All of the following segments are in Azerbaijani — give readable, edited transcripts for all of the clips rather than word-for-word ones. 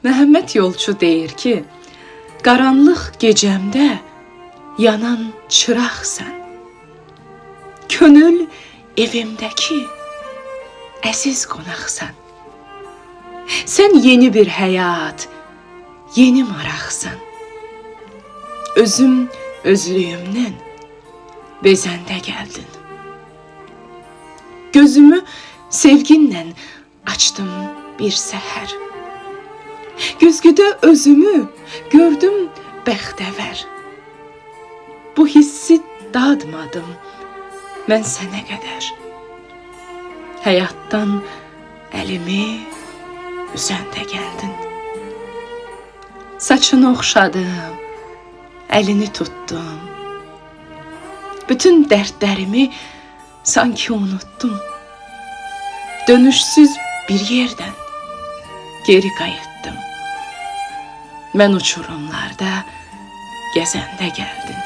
Məhəmməd yolçu deyir ki, qaranlıq gecəmdə yanan çıraqsan. Könül evimdəki əziz qonaqsan. Sən yeni bir həyat, yeni maraqsan. Özüm özlüyümdən bezəndə gəldin. Gözümü sevginlə açdım bir səhər. Güzgüdə özümü gördüm bəxtəvər. Bu hissi dadmadım mən sənə qədər. Həyatdan əlimi üzəndə gəldin. Saçını oxşadım, əlini tutdum. Bütün dərdlərimi sanki unuttum. Dönüşsüz bir yerdən geri qayıtdım. Mən uçurumlarda gəzəndə gəldin.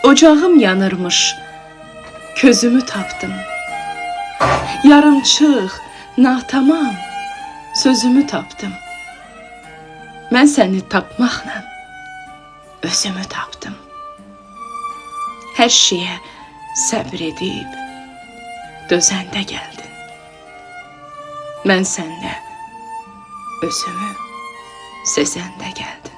Ocağım yanırmış, közümü tapdım. Yarımçıq, natamam sözümü tapdım. Mən səni tapmaqla özümü tapdım. Hər şeyə səbr edib dözəndə gəldin. Mən səndə özümü sezəndə gəldim.